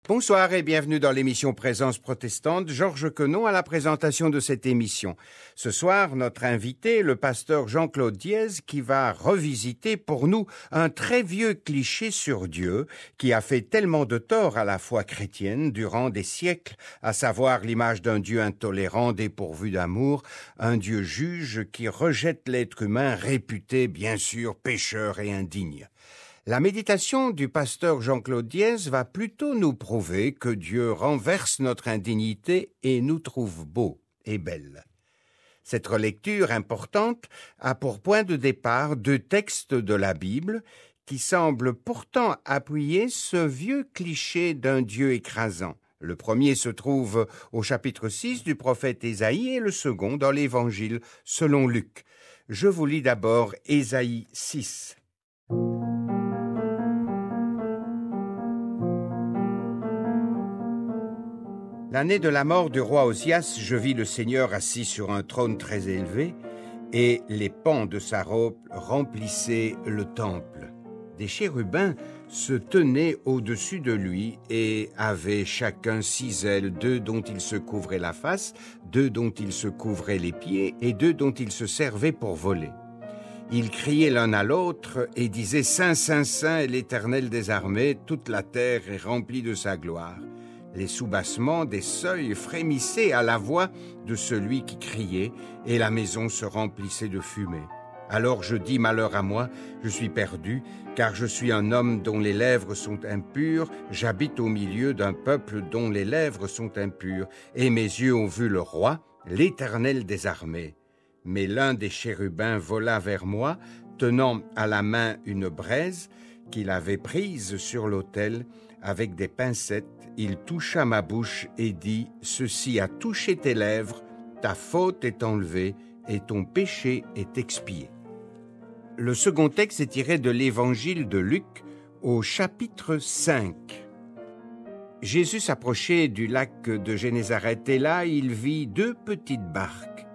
Bonsoir et bienvenue dans l'émission Présence protestante. Georges Quenon à la présentation de cette émission. Ce soir, notre invité, le pasteur Jean-Claude Diez, qui va revisiter pour nous un très vieux cliché sur Dieu qui a fait tellement de tort à la foi chrétienne durant des siècles, à savoir l'image d'un Dieu intolérant, dépourvu d'amour, un Dieu juge qui rejette l'être humain réputé bien sûr pécheur et indigne. La méditation du pasteur Jean-Claude Diez va plutôt nous prouver que Dieu renverse notre indignité et nous trouve beaux et belles. Cette relecture importante a pour point de départ deux textes de la Bible qui semblent pourtant appuyer ce vieux cliché d'un Dieu écrasant. Le premier se trouve au chapitre 6 du prophète Ésaïe et le second dans l'Évangile selon Luc. Je vous lis d'abord Ésaïe 6. L'année de la mort du roi Osias, je vis le Seigneur assis sur un trône très élevé, et les pans de sa robe remplissaient le temple. Des chérubins se tenaient au-dessus de lui et avaient chacun 6 ailes, 2 dont ils se couvraient la face, 2 dont ils se couvraient les pieds et 2 dont ils se servaient pour voler. Ils criaient l'un à l'autre et disaient « Saint, Saint, Saint est l'Éternel des armées, toute la terre est remplie de sa gloire. » Les soubassements des seuils frémissaient à la voix de celui qui criait, et la maison se remplissait de fumée. Alors je dis, malheur à moi, je suis perdu, car je suis un homme dont les lèvres sont impures, j'habite au milieu d'un peuple dont les lèvres sont impures, et mes yeux ont vu le roi, l'Éternel des armées. Mais l'un des chérubins vola vers moi, tenant à la main une braise qu'il avait prise sur l'autel. Avec des pincettes, il toucha ma bouche et dit « Ceci a touché tes lèvres, ta faute est enlevée et ton péché est expié. » Le second texte est tiré de l'Évangile de Luc au chapitre 5. Jésus s'approchait du lac de Génézareth et là, il vit 2 petites barques.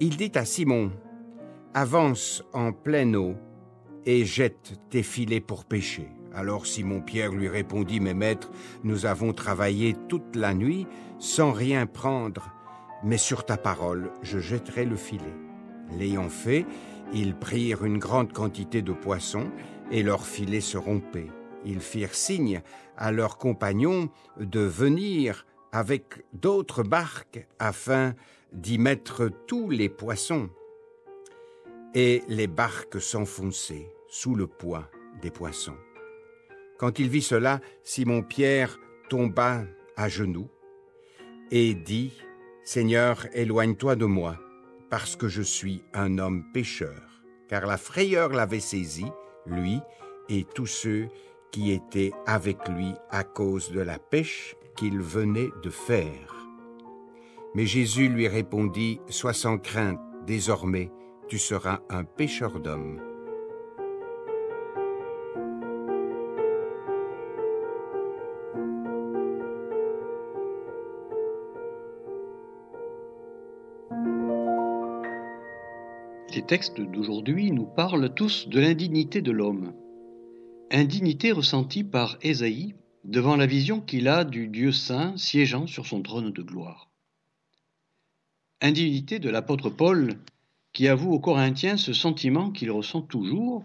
Il dit à Simon « Avance en pleine eau et jette tes filets pour pêcher. » Alors Simon-Pierre lui répondit « Mais maître, nous avons travaillé toute la nuit sans rien prendre, mais sur ta parole, je jetterai le filet. » L'ayant fait, ils prirent une grande quantité de poissons et leur filet se rompait. Ils firent signe à leurs compagnons de venir avec d'autres barques afin d'y mettre tous les poissons. Et les barques s'enfonçaient sous le poids des poissons. Quand il vit cela, Simon-Pierre tomba à genoux et dit « Seigneur, éloigne-toi de moi, parce que je suis un homme pécheur. » Car la frayeur l'avait saisi, lui et tous ceux qui étaient avec lui à cause de la pêche qu'il venait de faire. Mais Jésus lui répondit « Sois sans crainte, désormais tu seras un pêcheur d'hommes. » Les textes d'aujourd'hui nous parlent tous de l'indignité de l'homme. Indignité ressentie par Ésaïe devant la vision qu'il a du Dieu saint siégeant sur son trône de gloire. Indignité de l'apôtre Paul qui avoue aux Corinthiens ce sentiment qu'il ressent toujours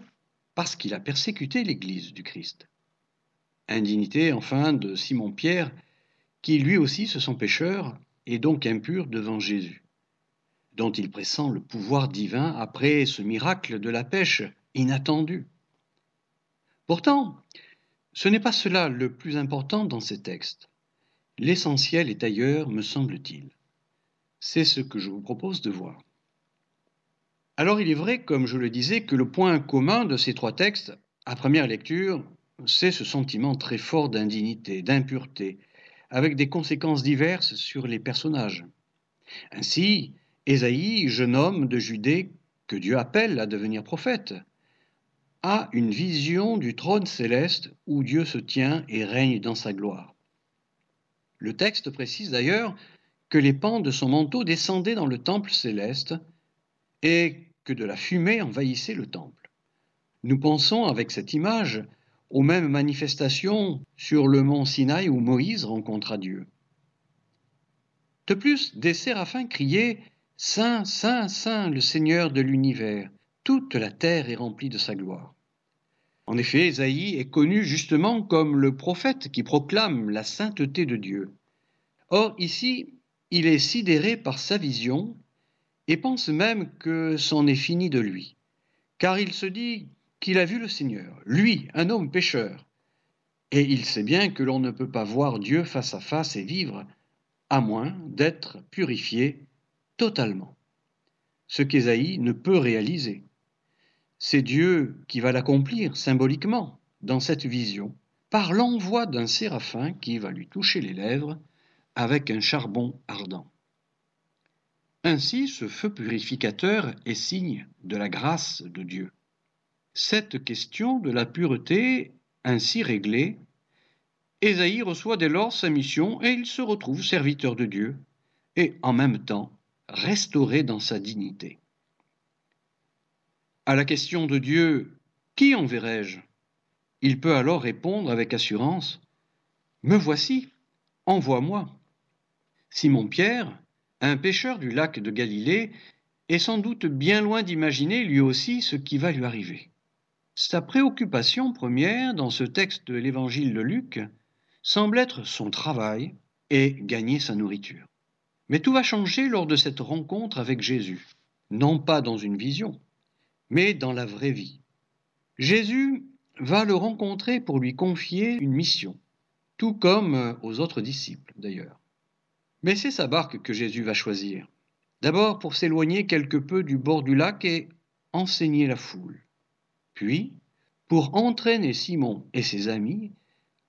parce qu'il a persécuté l'Église du Christ. Indignité enfin de Simon-Pierre qui lui aussi se sent pécheur et donc impur devant Jésus, dont il pressent le pouvoir divin après ce miracle de la pêche inattendu. Pourtant, ce n'est pas cela le plus important dans ces textes. L'essentiel est ailleurs, me semble-t-il. C'est ce que je vous propose de voir. Alors il est vrai, comme je le disais, que le point commun de ces 3 textes, à première lecture, c'est ce sentiment très fort d'indignité, d'impureté, avec des conséquences diverses sur les personnages. Ainsi, Ésaïe, jeune homme de Judée que Dieu appelle à devenir prophète, a une vision du trône céleste où Dieu se tient et règne dans sa gloire. Le texte précise d'ailleurs que les pans de son manteau descendaient dans le temple céleste et que de la fumée envahissait le temple. Nous pensons avec cette image aux mêmes manifestations sur le mont Sinaï où Moïse rencontra Dieu. De plus, des séraphins criaient « Saint, Saint, Saint, le Seigneur de l'univers, toute la terre est remplie de sa gloire ». En effet, Ésaïe est connu justement comme le prophète qui proclame la sainteté de Dieu. Or, ici, il est sidéré par sa vision et pense même que c'en est fini de lui, car il se dit qu'il a vu le Seigneur, lui, un homme pécheur. Et il sait bien que l'on ne peut pas voir Dieu face à face et vivre, à moins d'être purifié totalement. Ce qu'Ésaïe ne peut réaliser. C'est Dieu qui va l'accomplir symboliquement dans cette vision, par l'envoi d'un séraphin qui va lui toucher les lèvres avec un charbon ardent. Ainsi, ce feu purificateur est signe de la grâce de Dieu. Cette question de la pureté ainsi réglée, Ésaïe reçoit dès lors sa mission et il se retrouve serviteur de Dieu et en même temps restauré dans sa dignité. À la question de Dieu « Qui enverrai-je » il peut alors répondre avec assurance « Me voici, envoie-moi ». Simon-Pierre, un pêcheur du lac de Galilée, est sans doute bien loin d'imaginer lui aussi ce qui va lui arriver. Sa préoccupation première dans ce texte de l'évangile de Luc semble être son travail et gagner sa nourriture. Mais tout va changer lors de cette rencontre avec Jésus, non pas dans une vision, mais dans la vraie vie. Jésus va le rencontrer pour lui confier une mission, tout comme aux autres disciples d'ailleurs. Mais c'est sa barque que Jésus va choisir. D'abord pour s'éloigner quelque peu du bord du lac et enseigner la foule. Puis, pour entraîner Simon et ses amis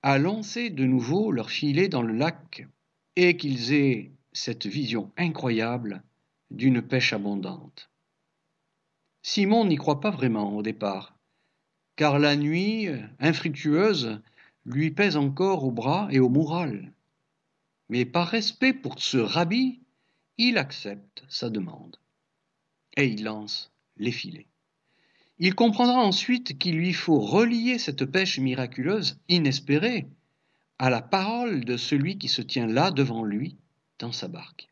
à lancer de nouveau leur filet dans le lac et qu'ils aient cette vision incroyable d'une pêche abondante. Simon n'y croit pas vraiment au départ, car la nuit infructueuse lui pèse encore au bras et au moral. Mais par respect pour ce rabbi, il accepte sa demande et il lance les filets. Il comprendra ensuite qu'il lui faut relier cette pêche miraculeuse, inespérée, à la parole de celui qui se tient là devant lui dans sa barque.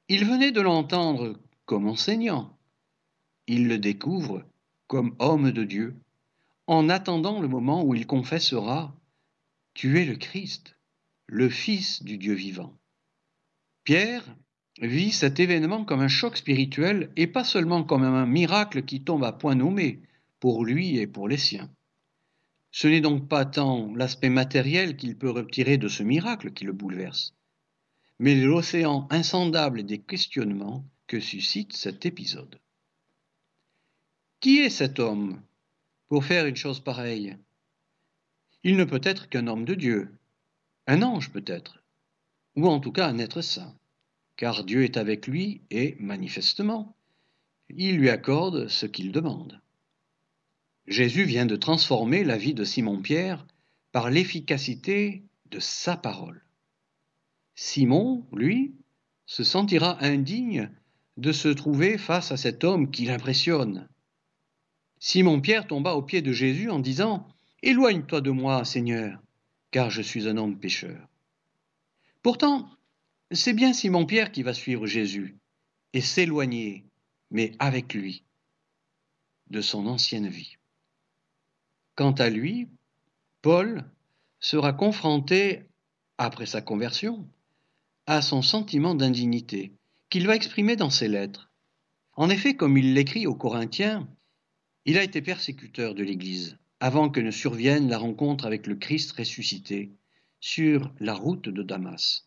Il venait de l'entendre comme enseignant. Il le découvre comme homme de Dieu, en attendant le moment où il confessera « Tu es le Christ, le Fils du Dieu vivant ». Pierre vit cet événement comme un choc spirituel et pas seulement comme un miracle qui tombe à point nommé pour lui et pour les siens. Ce n'est donc pas tant l'aspect matériel qu'il peut retirer de ce miracle qui le bouleverse, mais l'océan insondable des questionnements que suscite cet épisode. Qui est cet homme pour faire une chose pareille ? Il ne peut être qu'un homme de Dieu, un ange peut-être, ou en tout cas un être saint, car Dieu est avec lui et, manifestement, il lui accorde ce qu'il demande. Jésus vient de transformer la vie de Simon-Pierre par l'efficacité de sa parole. Simon, lui, se sentira indigne de se trouver face à cet homme qui l'impressionne. Simon-Pierre tomba aux pieds de Jésus en disant « Éloigne-toi de moi, Seigneur, car je suis un homme pécheur. » Pourtant, c'est bien Simon-Pierre qui va suivre Jésus et s'éloigner, mais avec lui, de son ancienne vie. Quant à lui, Paul sera confronté, après sa conversion, à son sentiment d'indignité qu'il va exprimer dans ses lettres. En effet, comme il l'écrit aux Corinthiens, il a été persécuteur de l'Église avant que ne survienne la rencontre avec le Christ ressuscité sur la route de Damas.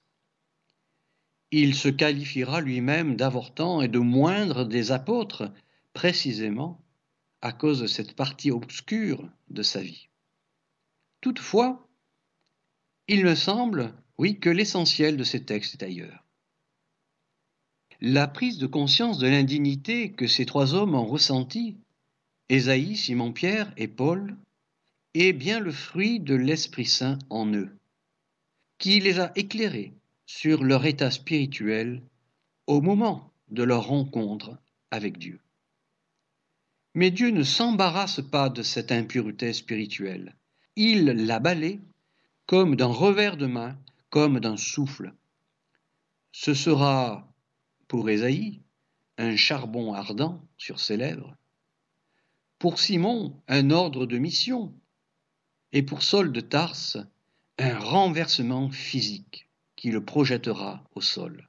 Il se qualifiera lui-même d'avortant et de moindre des apôtres, précisément à cause de cette partie obscure de sa vie. Toutefois, il me semble, oui, que l'essentiel de ces textes est ailleurs. La prise de conscience de l'indignité que ces trois hommes ont ressentie, Ésaïe, Simon-Pierre et Paul, est bien le fruit de l'Esprit Saint en eux, qui les a éclairés sur leur état spirituel au moment de leur rencontre avec Dieu. Mais Dieu ne s'embarrasse pas de cette impureté spirituelle. Il la balaie comme d'un revers de main, comme d'un souffle. Ce sera, pour Ésaïe, un charbon ardent sur ses lèvres. Pour Simon, un ordre de mission. Et pour Saul de Tarse, un renversement physique qui le projettera au sol.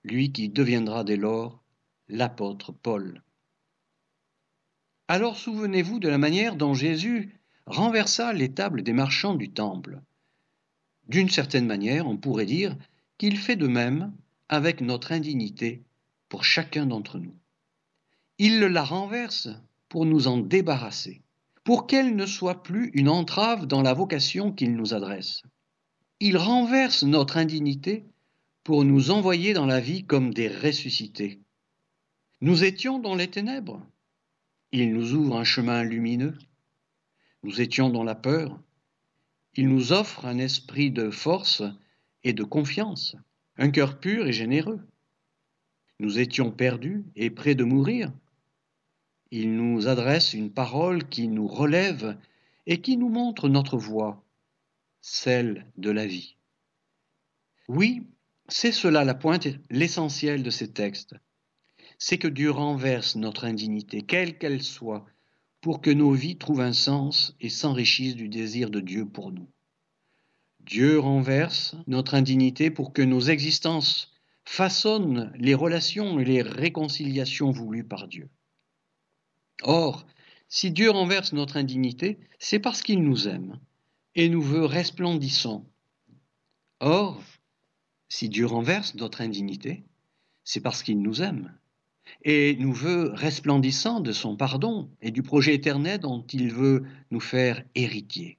Lui qui deviendra dès lors l'apôtre Paul. Alors souvenez-vous de la manière dont Jésus renversa les tables des marchands du temple. D'une certaine manière, on pourrait dire qu'il fait de même avec notre indignité pour chacun d'entre nous. Il la renverse pour nous en débarrasser, pour qu'elle ne soit plus une entrave dans la vocation qu'il nous adresse. Il renverse notre indignité pour nous envoyer dans la vie comme des ressuscités. Nous étions dans les ténèbres. Il nous ouvre un chemin lumineux. Nous étions dans la peur. Il nous offre un esprit de force et de confiance, un cœur pur et généreux. Nous étions perdus et près de mourir. Il nous adresse une parole qui nous relève et qui nous montre notre voie, celle de la vie. Oui, c'est cela la pointe, l'essentiel de ces textes. C'est que Dieu renverse notre indignité, quelle qu'elle soit, pour que nos vies trouvent un sens et s'enrichissent du désir de Dieu pour nous. Dieu renverse notre indignité pour que nos existences façonnent les relations et les réconciliations voulues par Dieu. Or, si Dieu renverse notre indignité, c'est parce qu'il nous aime et nous veut resplendissants. Or, si Dieu renverse notre indignité, c'est parce qu'il nous aime et nous veut resplendissants de son pardon et du projet éternel dont il veut nous faire héritiers.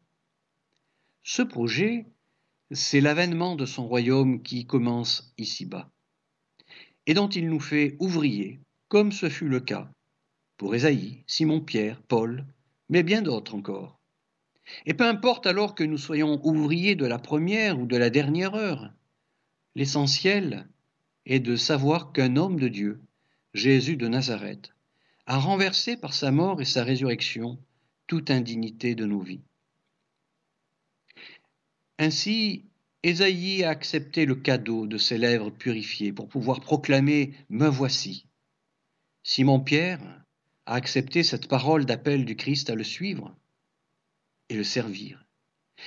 Ce projet, c'est l'avènement de son royaume qui commence ici-bas et dont il nous fait ouvriers, comme ce fut le cas pour Ésaïe, Simon-Pierre, Paul, mais bien d'autres encore. Et peu importe alors que nous soyons ouvriers de la première ou de la dernière heure, l'essentiel est de savoir qu'un homme de Dieu, Jésus de Nazareth, a renversé par sa mort et sa résurrection toute indignité de nos vies. Ainsi, Ésaïe a accepté le cadeau de ses lèvres purifiées pour pouvoir proclamer « Me voici ». Simon-Pierre a accepté cette parole d'appel du Christ à le suivre et le servir.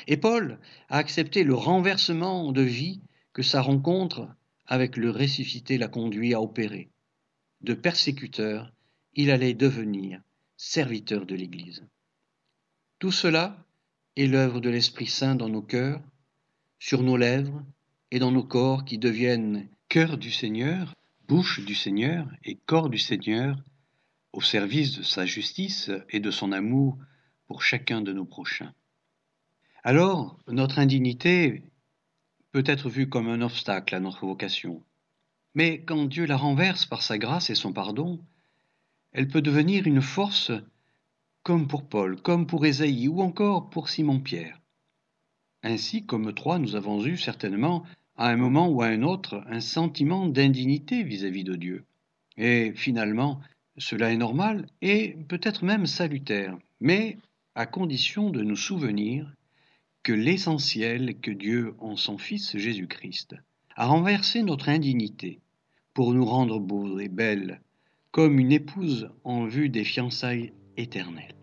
Et Paul a accepté le renversement de vie que sa rencontre avec le ressuscité l'a conduit à opérer. De persécuteur, il allait devenir serviteur de l'Église. Tout cela est l'œuvre de l'Esprit Saint dans nos cœurs, sur nos lèvres et dans nos corps qui deviennent cœur du Seigneur, bouche du Seigneur et corps du Seigneur, au service de sa justice et de son amour pour chacun de nos prochains. Alors, notre indignité peut être vue comme un obstacle à notre vocation. Mais quand Dieu la renverse par sa grâce et son pardon, elle peut devenir une force comme pour Paul, comme pour Ésaïe ou encore pour Simon-Pierre. Ainsi, comme trois, nous avons eu certainement, à un moment ou à un autre, un sentiment d'indignité vis-à-vis de Dieu. Et finalement, cela est normal et peut-être même salutaire, mais à condition de nous souvenir que l'essentiel que Dieu, en son Fils Jésus-Christ, a renversé notre indignité pour nous rendre beaux et belles, comme une épouse en vue des fiançailles éternelles.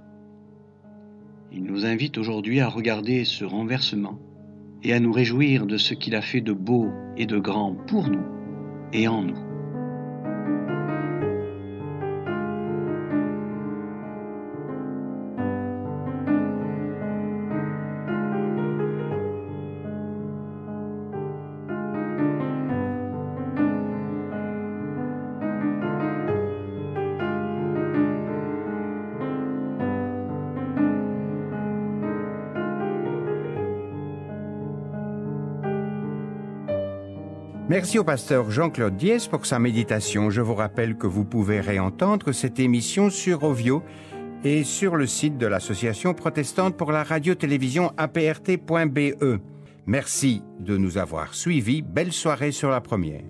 Il nous invite aujourd'hui à regarder ce renversement et à nous réjouir de ce qu'il a fait de beau et de grand pour nous et en nous. Merci au pasteur Jean-Claude Diez pour sa méditation. Je vous rappelle que vous pouvez réentendre cette émission sur Ovio et sur le site de l'Association protestante pour la radio-télévision aprt.be. Merci de nous avoir suivis. Belle soirée sur la première.